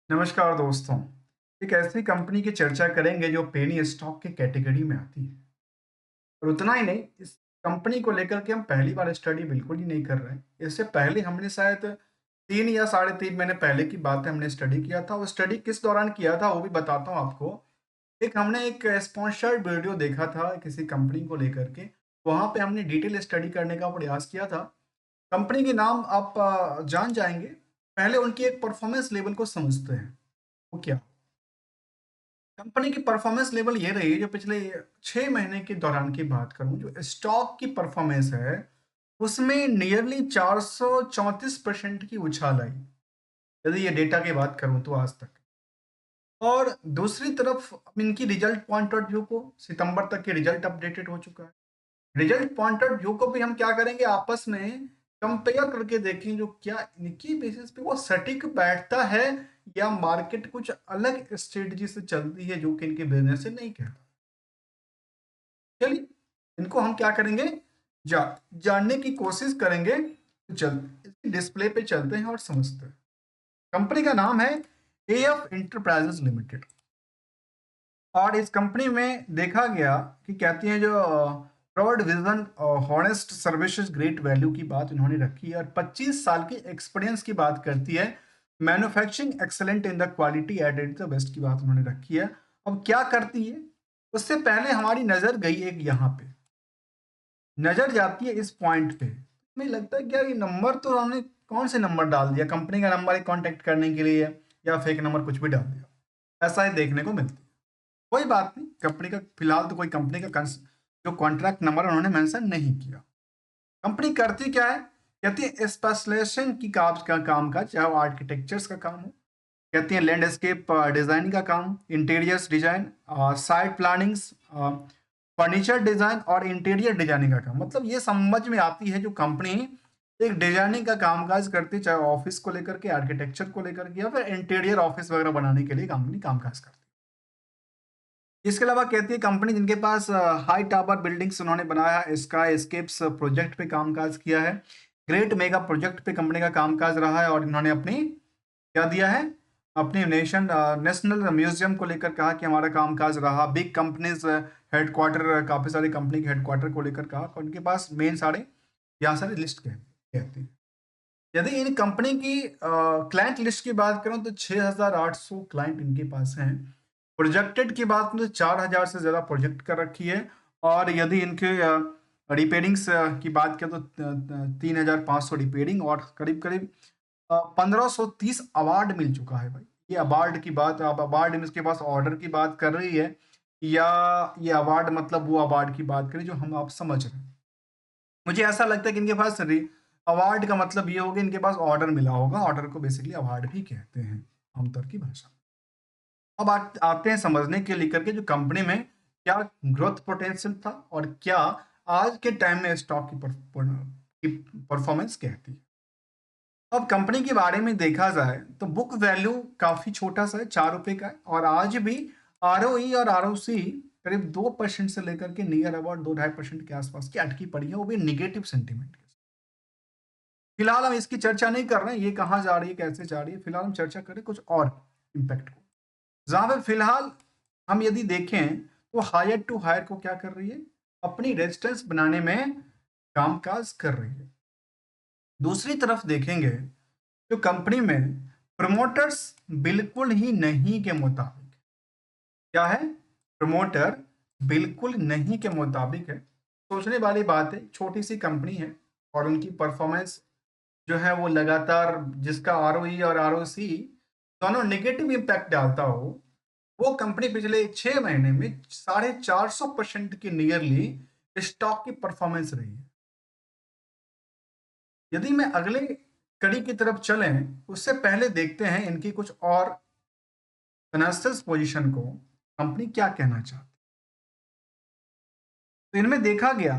नमस्कार दोस्तों। एक ऐसी कंपनी की चर्चा करेंगे जो पेनी स्टॉक की कैटेगरी में आती है। और उतना ही नहीं, इस कंपनी को लेकर के हम पहली बार स्टडी बिल्कुल ही नहीं कर रहे हैं। इससे पहले हमने शायद 3 या साढ़े 3 महीने पहले की बात है, हमने स्टडी किया था। वो स्टडी किस दौरान किया था वो भी बताता हूँ आपको। हमने एक स्पॉन्सर्ड वीडियो देखा था किसी कंपनी को लेकर के। वहाँ पे हमने डिटेल स्टडी करने का प्रयास किया था। कंपनी के नाम आप जान जाएँगे। पहले उनकी एक परफॉर्मेंस लेवल को समझते हैं। वो क्या? कंपनी की परफॉर्मेंस लेवल ये रही है, जो पिछले 6 महीने के दौरान की बात करूँ, जो स्टॉक की परफॉर्मेंस है, उसमें नियरली 434% की उछाल आई। यदि ये डेटा की बात करूँ तो आज तक। और दूसरी तरफ अब इनकी रिजल्ट पॉइंट ऑफ व्यू को सितंबर तक के रिजल्ट अपडेटेड हो चुका है। रिजल्ट पॉइंट ऑफ व्यू को भी हम क्या करेंगे, आपस में कंपेयर करके देखें, जो क्या इनकी बेसिस पे वो सटीक बैठता है या मार्केट कुछ अलग स्ट्रेटजी से चलती है जो कि इनके बिजनेस से नहीं कहता। चलिए, इनको हम क्या करेंगे, जा जानने की कोशिश करेंगे। तो चल इसकी डिस्प्ले पे चलते हैं और समझते हैं। कंपनी का नाम है एएफ इंटरप्राइजेज लिमिटेड। और इस कंपनी में देखा गया कि कहती हैं, जो ब्रॉड विजन और हॉनेस्ट सर्विसेज ग्रेट वैल्यू की बात इन्होंने रखी है, और 25 साल की एक्सपीरियंस की बात करती है। Manufacturing excellent in the quality added the best की बात उन्होंने रखी है। अब क्या करती है, उससे पहले हमारी नजर गई एक यहाँ पे, नजर जाती है इस पॉइंट पे। हमें लगता है क्या ये नंबर तो हमने कौन से नंबर डाल दिया, कंपनी का नंबर कांटेक्ट करने के लिए, या फेक नंबर कुछ भी डाल दिया, ऐसा ही देखने को मिलती है। कोई बात नहीं, कंपनी का फिलहाल तो कोई कंपनी का जो कॉन्ट्रैक्ट नंबर उन्होंने मेंशन नहीं किया। कंपनी करती क्या है, कहती है स्पेशलाइजेशन की काम का, चाहे वो आर्किटेक्चर्स का काम हो, कहती है लैंडस्केप डिजाइनिंग का काम, interiors design, site plannings, furniture design और इंटीरियर डिजाइनिंग का काम। मतलब ये समझ में आती है, जो कंपनी एक डिजाइनिंग का कामकाज करती है, चाहे ऑफिस को लेकर के, आर्किटेक्चर को लेकर के, या फिर इंटीरियर ऑफिस वगैरह बनाने के लिए कंपनी कामकाज करती है। इसके अलावा कहती है कंपनी जिनके पास हाई टावर बिल्डिंग्स उन्होंने बनाया है, स्काई स्केप्स प्रोजेक्ट पे कामकाज किया है, ग्रेट मेगा प्रोजेक्ट पे कंपनी का कामकाज रहा है, और इन्होंने अपनी क्या दिया है, अपनी नेशनल म्यूजियम को लेकर कहा कि हमारा कामकाज रहा, बिग कंपनीज हेडक्वार्टर, काफी सारी कंपनी के हेडक्वार्टर को लेकर कहा, और उनके पास मेन सारे यहाँ सारे लिस्ट कहते हैं। यदि इन कंपनी की क्लाइंट लिस्ट की बात करूं तो 6,800 क्लाइंट इनके पास हैं। प्रोजेक्टेड की बात करें तो 4,000 से ज़्यादा प्रोजेक्ट कर रखी है। और यदि इनके रिपेयरिंग्स की बात करें तो 3,500 रिपेयरिंग, और करीब करीब 1,530 अवार्ड मिल चुका है भाई। ये अवार्ड की बात, अब अवार्ड में इसके पास ऑर्डर की बात कर रही है, या ये अवार्ड मतलब वो अवार्ड की बात करें जो हम आप समझ रहे हैं। मुझे ऐसा लगता है कि इनके पास अवार्ड का मतलब ये होगा, इनके पास ऑर्डर मिला होगा। ऑर्डर को बेसिकली अवार्ड भी कहते हैं आमतौर की भाषा में। अब आते हैं समझने के लिए करके, जो कंपनी में क्या ग्रोथ पोटेंशियल था, और क्या आज के टाइम में स्टॉक की परफॉर्मेंस कहती है। अब कंपनी के बारे में देखा जाए तो बुक वैल्यू काफी छोटा सा है, 4 रुपए का है, और आज भी आरओई और आरओसी करीब 2% से लेकर के नियर अबाउट 2-2.5% के आसपास की अटकी पड़ी है, वो भी निगेटिव सेंटीमेंट के। फिलहाल हम इसकी चर्चा नहीं कर रहे हैं, ये कहाँ जा रही है, कैसे जा रही है। फिलहाल हम चर्चा करें कुछ और इम्पैक्ट को, जहां पे फिलहाल हम यदि देखें तो हायर टू हायर को क्या कर रही है, अपनी रेजिस्टेंस बनाने में कामकाज कर रही है। दूसरी तरफ देखेंगे, जो कंपनी में प्रमोटर्स बिल्कुल ही नहीं के मुताबिक, क्या है, प्रमोटर बिल्कुल नहीं के मुताबिक है। सोचने वाली बात है, छोटी सी कंपनी है, और उनकी परफॉर्मेंस जो है वो लगातार, जिसका आरओई और आरओसी दोनों नेगेटिव इम्पैक्ट डालता हो, वो कंपनी पिछले 6 महीने में 450% की नियरली स्टॉक की परफॉर्मेंस रही है। यदि मैं अगले कड़ी की तरफ चलें, उससे पहले देखते हैं इनकी कुछ और फाइनेंशियल पोजीशन को, कंपनी क्या कहना चाहती है। तो इनमें देखा गया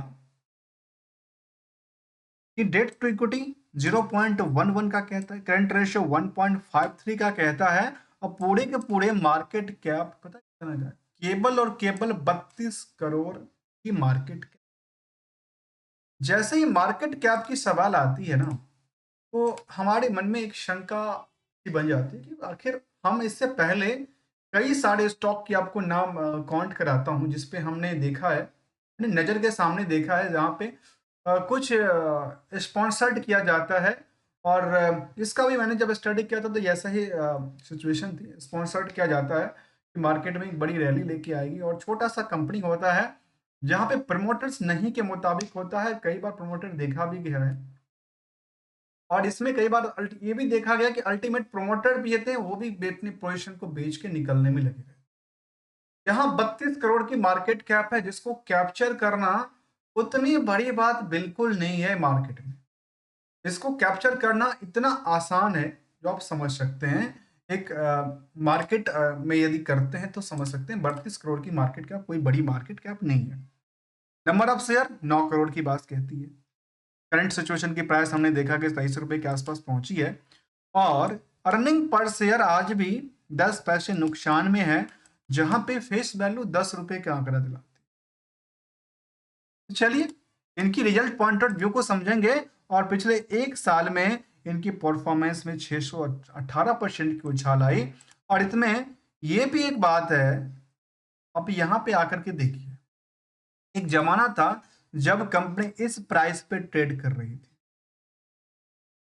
कि डेट टू इक्विटी 0.11 का कहता है, करंट रेशियो 1.53 का कहता है, और पूरे के पूरे मार्केट कैप पता है कितना जाए, केबल और केबल 32 करोड़ की मार्केट कैप। जैसे ही मार्केट कैप की सवाल आती है ना, तो हमारे मन में एक शंका बन जाती है कि आखिर हम इससे पहले कई सारे स्टॉक की आपको नाम काउंट कराता हूँ जिसपे हमने देखा है, अपनी नज़र के सामने देखा है जहाँ पे कुछ स्पॉन्सर्ड किया जाता है और इसका भी मैंने जब स्टडी किया था तो ऐसा ही सिचुएशन थी। स्पॉन्सर्ड किया जाता है कि मार्केट में एक बड़ी रैली लेके आएगी और छोटा सा कंपनी होता है जहाँ पे प्रमोटर्स नहीं के मुताबिक होता है, कई बार प्रमोटर देखा भी गया है और इसमें कई बार ये भी देखा गया कि अल्टीमेट प्रमोटर भी थे, वो भी अपनी पोजीशन को बेच के निकलने में लगे रहे। यहाँ 32 करोड़ की मार्केट कैप है जिसको कैप्चर करना उतनी बड़ी बात बिल्कुल नहीं है मार्केट में। इसको कैप्चर करना इतना आसान है जो आप समझ सकते हैं। एक मार्केट में यदि करते हैं तो समझ सकते हैं 32 करोड़ की मार्केट कैप कोई बड़ी मार्केट कैप नहीं है। नंबर ऑफ शेयर 9 करोड़ की बात कहती है। करंट सिचुएशन की प्राइस हमने देखा कि 23 रुपए के आसपास पहुंची है और अर्निंग पर शेयर आज भी 10 पैसे नुकसान में है, जहां पे फेस वैल्यू 10 रुपए का आंकड़ा दिलाती है। चलिए इनकी रिजल्ट पॉइंट ऑफ व्यू को समझेंगे और पिछले एक साल में इनकी परफॉर्मेंस में 618% की उछाल आई और इसमें ये भी एक बात है, अब यहाँ पे आकर के देखिए, एक जमाना था जब कंपनी इस प्राइस पे ट्रेड कर रही थी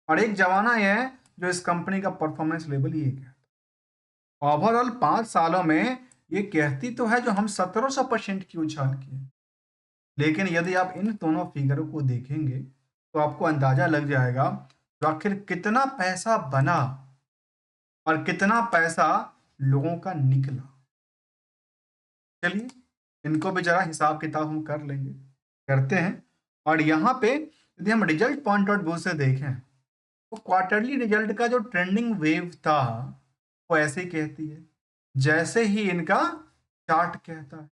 और एक जमाना यह है जो इस कंपनी का परफॉर्मेंस लेवल ये कहता। ओवरऑल 5 सालों में ये कहती तो है जो हम 1700% की उछाल की, लेकिन यदि आप इन दोनों फिगरों को देखेंगे तो आपको अंदाजा लग जाएगा तो आखिर कितना पैसा बना और कितना पैसा लोगों का निकला। चलिए इनको भी जरा हिसाब किताब हम कर लेंगे, करते हैं। और यहाँ पे यदि हम रिजल्ट पॉइंट आउट व्यू से देखें तो क्वार्टरली रिजल्ट का जो ट्रेंडिंग वेव था वो ऐसे ही कहती है जैसे ही इनका चार्ट कहता है।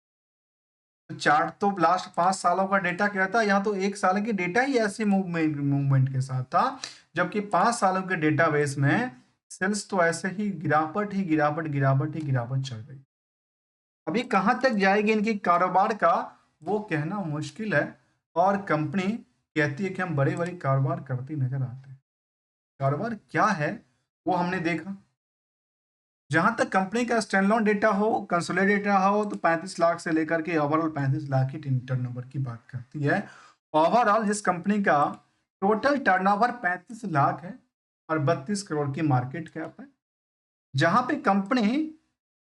तो चार्ट तो लास्ट 5 सालों का डेटा कहता है, यहाँ तो एक साल की डेटा ही ऐसे मूवमेंट के साथ था, जबकि 5 सालों के डेटाबेस में सेल्स तो ऐसे ही गिरावट ही गिरावट गिरावट ही गिरावट चल रही। अभी कहाँ तक जाएगी इनकी कारोबार का वो कहना मुश्किल है और कंपनी कहती है कि हम बड़े बड़े कारोबार करती नजर आते हैं। कारोबार क्या है वो हमने देखा। जहां तक कंपनी का स्टैंडअलोन डेटा हो, कंसोलिडेटेड डेटा हो तो 35 लाख से लेकर के ओवरऑल 35 लाख की टर्नओवर की बात करती है। ओवरऑल जिस कंपनी का टोटल टर्नओवर 35 लाख है और 32 करोड़ की मार्केट कैप है, जहां पे कंपनी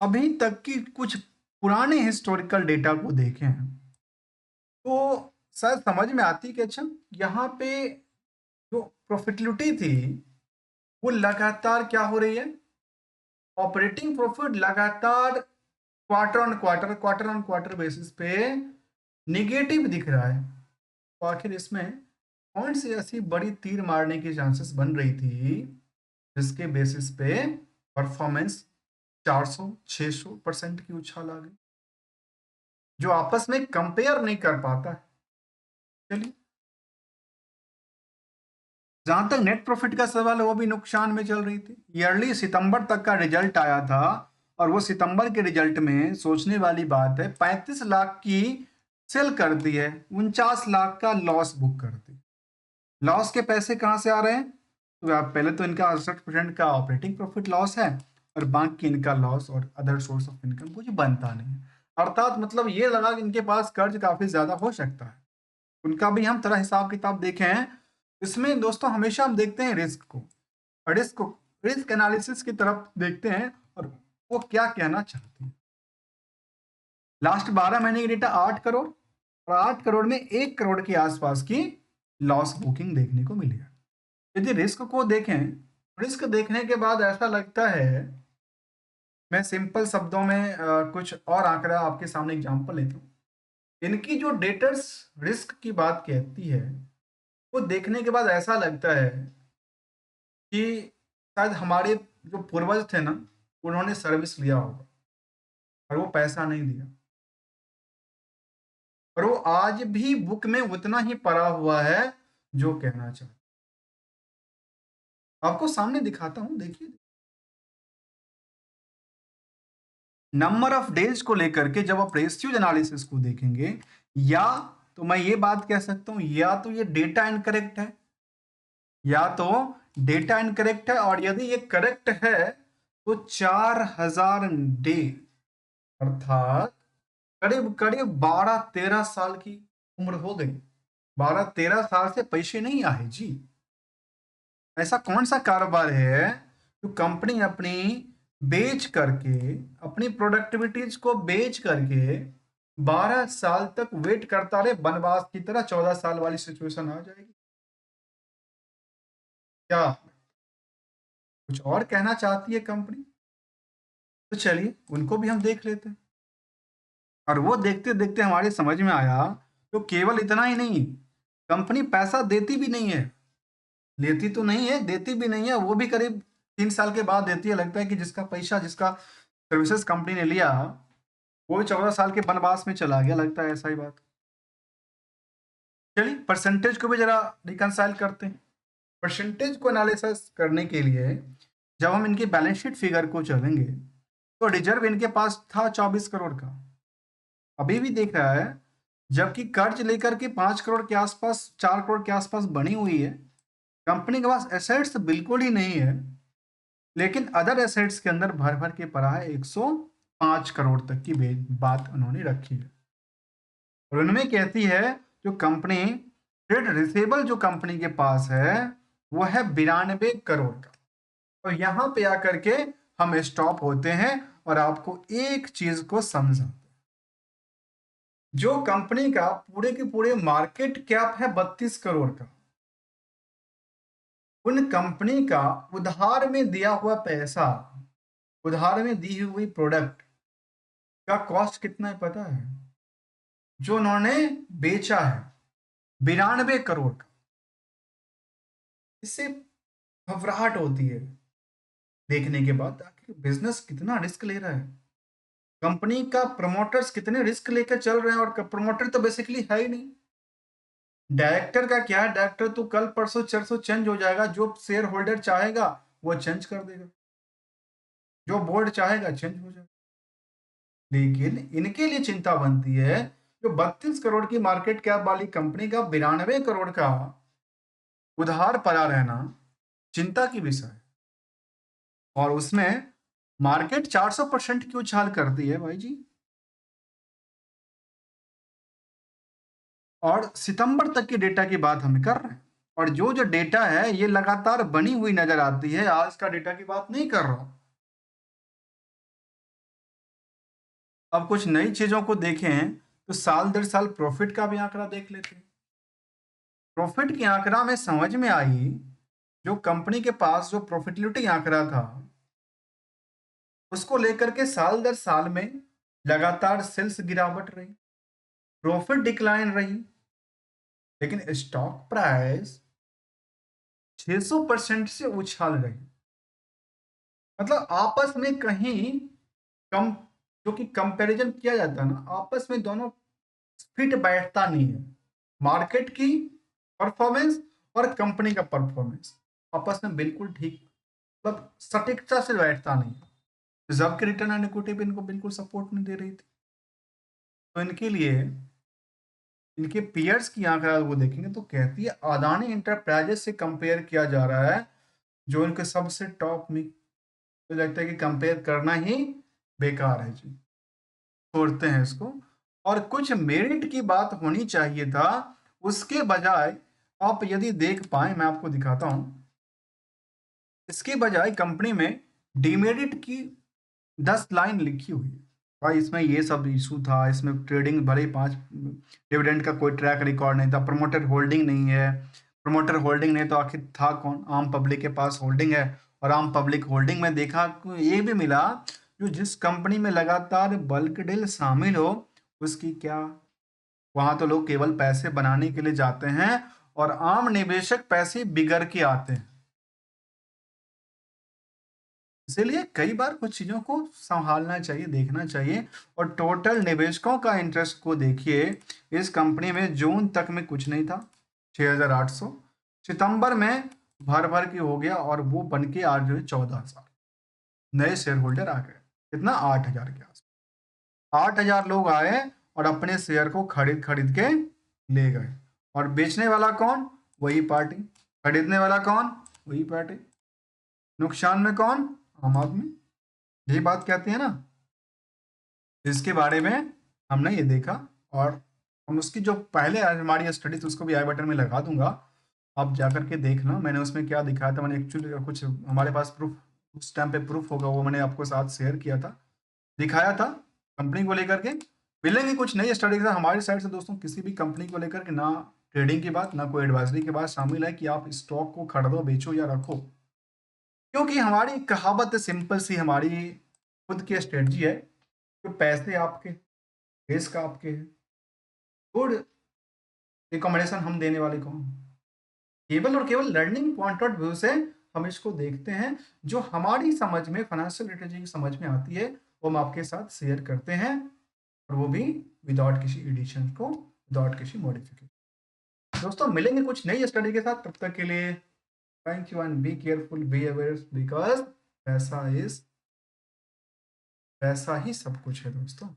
अभी तक की कुछ पुराने हिस्टोरिकल डेटा को देखें तो शायद समझ में आती कि अच्छा यहाँ पे जो प्रॉफिटेबिलिटी थी वो लगातार क्या हो रही है, ऑपरेटिंग प्रॉफिट लगातार क्वार्टर ऑन क्वार्टर बेसिस पे निगेटिव दिख रहा है। तो आखिर इसमें कौन सी ऐसी बड़ी तीर मारने की चांसेस बन रही थी जिसके बेसिस पे परफॉर्मेंस 400-600% की उछाल आ गई, जो आपस में कंपेयर नहीं कर पाता है। चलिए जहां तक नेट प्रॉफिट का सवाल है वो भी नुकसान में चल रही थी। ईयरली सितंबर तक का रिजल्ट आया था और वो सितंबर के रिजल्ट में सोचने वाली बात है 35 लाख की सेल कर दी है, 49 लाख का लॉस बुक कर दी। लॉस के पैसे कहां से आ रहे हैं, तो आप पहले तो इनका 68% का ऑपरेटिंग प्रॉफिट लॉस है और बाकी इनका लॉस और अदर सोर्स ऑफ इनकम कुछ बनता नहीं है। अर्थात मतलब ये लगा कि इनके पास कर्ज काफी ज्यादा हो सकता है। उनका भी हम थोड़ा हिसाब किताब देखें, इसमें दोस्तों हमेशा हम देखते हैं रिस्क को और रिस्क एनालिसिस की तरफ देखते हैं और वो क्या कहना चाहती है। लास्ट 12 महीने की डेटा 8 करोड़ और 8 करोड़ में 1 करोड़ के आसपास की लॉस बुकिंग देखने को मिली है। यदि रिस्क को देखें, रिस्क देखने के बाद ऐसा लगता है, मैं सिंपल शब्दों में कुछ और आंकड़ा आपके सामने एग्जांपल लेता हूँ। इनकी जो डेटर्स रिस्क की बात कहती है वो देखने के बाद ऐसा लगता है कि शायद हमारे जो पूर्वज थे ना उन्होंने सर्विस लिया होगा और वो पैसा नहीं दिया और वो आज भी बुक में उतना ही पड़ा हुआ है जो कहना चाहता। आपको सामने दिखाता हूं, देखिए नंबर ऑफ डेज को लेकर के जब आप रेशियो एनालिसिस को देखेंगे, या तो मैं ये बात कह सकता हूं या तो ये डेटा इनकरेक्ट है या तो डेटा इनकरेक्ट है, और यदि ये करेक्ट है तो 4000 डे, अर्थात करीब करीब 12-13 साल की उम्र हो गई। 12-13 साल से पैसे नहीं आए जी। ऐसा कौन सा कारोबार है जो कंपनी अपनी बेच करके, अपनी प्रोडक्टिविटीज को बेच करके 12 साल तक वेट करता रहे, वनवास की तरह 14 साल वाली सिचुएशन आ जाएगी? क्या कुछ और कहना चाहती है कंपनी? तो चलिए उनको भी हम देख लेते हैं। और वो देखते देखते हमारे समझ में आया तो केवल इतना ही नहीं, कंपनी पैसा देती भी नहीं है, लेती तो नहीं है, देती भी नहीं है, वो भी करीब 3 साल के बाद देती है। लगता है कि जिसका पैसा, जिसका सर्विसेज कंपनी ने लिया, वो 14 साल के वनवास में चला गया, लगता है ऐसा ही बात। चलिए परसेंटेज को भी जरा रिकंसाइल करते हैं। परसेंटेज को एनालिसिस करने के लिए जब हम इनकी बैलेंस शीट फिगर को चलेंगे तो रिजर्व इनके पास था 24 करोड़ का, अभी भी देख रहा है, जबकि कर्ज लेकर के 5 करोड़ के आसपास, 4 करोड़ के आसपास बनी हुई है। कंपनी के पास एसेट्स बिल्कुल ही नहीं है, लेकिन अदर एसेट्स के अंदर भर भर के पड़ा है। 105 करोड़ तक की बात उन्होंने रखी है, और उनमें कहती है जो कंपनी ट्रेड रिसेबल जो कंपनी के पास है वो है 92 करोड़ का। तो यहां पे आकर के हम स्टॉप होते हैं और आपको एक चीज को समझाते हैं। जो कंपनी का पूरे के पूरे मार्केट कैप है 32 करोड़ का, उन कंपनी का उधार में दिया हुआ पैसा, उधार में दी हुई प्रोडक्ट का कॉस्ट कितना है पता है? जो उन्होंने बेचा है 92 करोड़ का। इससे घबराहट होती है देखने के बाद, आखिर बिजनेस कितना रिस्क ले रहा है, कंपनी का प्रमोटर्स कितने रिस्क लेकर चल रहे हैं, और प्रमोटर तो बेसिकली है ही नहीं। डायरेक्टर का क्या है, डायरेक्टर तो कल परसों चरसों चेंज हो जाएगा, जो शेयर होल्डर चाहेगा वो चेंज कर देगा, जो बोर्ड चाहेगा चेंज हो जाएगा। लेकिन इनके लिए चिंता बनती है जो 32 करोड़ की मार्केट कैप वाली कंपनी का 92 करोड़ का उधार पड़ा रहना चिंता की विषय है, और उसमें मार्केट 400% की उछाल करती है भाई जी। और सितंबर तक के डेटा की बात हम कर रहे हैं, और जो जो डेटा है ये लगातार बनी हुई नजर आती है, आज का डेटा की बात नहीं कर रहा हूं। अब कुछ नई चीजों को देखें तो साल दर साल प्रॉफिट का भी आंकड़ा देख लेते हैं। प्रॉफिट के आंकड़ा में समझ में आई, जो कंपनी के पास जो प्रॉफिटेबिलिटी आंकड़ा था उसको लेकर के साल दर साल में लगातार सेल्स गिरावट रही, प्रॉफिट डिक्लाइन रही, लेकिन स्टॉक प्राइस 600% से उछाल रही। मतलब आपस में कहीं कम, जो कि कंपैरिजन किया जाता है ना, आपस में दोनों फिट बैठता नहीं है। मार्केट की परफॉर्मेंस और कंपनी का परफॉर्मेंस आपस में बिल्कुल ठीक, मतलब सटीकता से बैठता नहीं है। रिजर्व की रिटर्न एंड इक्विटी भी इनको बिल्कुल सपोर्ट नहीं दे रही थी। तो इनके लिए इनके पीयर्स की आंकड़ा वो देखेंगे तो कहती है अदानी इंटरप्राइजेस से कंपेयर किया जा रहा है, जो इनके सबसे टॉप में, तो लगता है कि कंपेयर करना ही बेकार है जी, छोड़ते हैं इसको। और कुछ मेरिट की बात होनी चाहिए था, उसके बजाय आप यदि देख पाए, मैं आपको दिखाता हूं, इसके बजाय कंपनी में डीमेरिट की 10 लाइन लिखी हुई है। भाई इसमें ये सब इशू था, इसमें ट्रेडिंग भले ही 5 डिविडेंड का कोई ट्रैक रिकॉर्ड नहीं था, प्रमोटर होल्डिंग नहीं है। प्रमोटर होल्डिंग नहीं तो आखिर था कौन? आम पब्लिक के पास होल्डिंग है, और आम पब्लिक होल्डिंग में देखा ये भी मिला, जो जिस कंपनी में लगातार बल्क डील शामिल हो उसकी क्या, वहां तो लोग केवल पैसे बनाने के लिए जाते हैं और आम निवेशक पैसे बिगड़ के आते हैं। इसीलिए कई बार कुछ चीजों को संभालना चाहिए, देखना चाहिए। और टोटल निवेशकों का इंटरेस्ट को देखिए, इस कंपनी में जून तक में कुछ नहीं था, 6,800, सितंबर में भर भर के हो गया, और वो बन के आज जो है 14,000 नए शेयर होल्डर आ गए। कितना? 8,000 के आसपास 8,000 लोग आए और अपने शेयर को खरीद खरीद के ले गए। और बेचने वाला कौन? वही पार्टी। खरीदने वाला कौन? वही पार्टी। नुकसान में कौन? आम आदमी। यही बात कहते हैं ना। इसके बारे में हमने ये देखा, और हम उसकी जो पहले हमारी स्टडी थी उसको भी आई बटन में लगा दूंगा, आप जाकर के देखना मैंने उसमें क्या दिखाया था। मैंने एक्चुअली कुछ हमारे पास प्रूफ, उस टाइम पे प्रूफ होगा, वो मैंने आपको साथ शेयर किया था, दिखाया था कंपनी को लेकर के। मिलेंगे कुछ नई स्टडी के साथ हमारी साइड से दोस्तों। किसी भी कंपनी को लेकर के ना ट्रेडिंग की बात, ना कोई एडवाइजरी की बात शामिल है कि आप स्टॉक को खरीदो, बेचो या रखो, क्योंकि हमारी कहावत सिंपल सी, हमारी खुद की स्ट्रेटजी है, जो पैसे आपके, रिस्क आपके है, गुड रिकमेंडेशन हम देने वाले कौन? केवल और केवल लर्निंग पॉइंट ऑफ व्यू से हम इसको देखते हैं, जो हमारी समझ में, फाइनेंशियल लिटरेसी की समझ में आती है, वो हम आपके साथ शेयर करते हैं, और वो भी विदाउट किसी एडिशन को, विदाउट किसी मॉडिफिकेशन। दोस्तों मिलेंगे कुछ नई स्टडी के साथ, तब तक के लिए thank you and be careful, be aware, because पैसा ही सब कुछ है दोस्तों।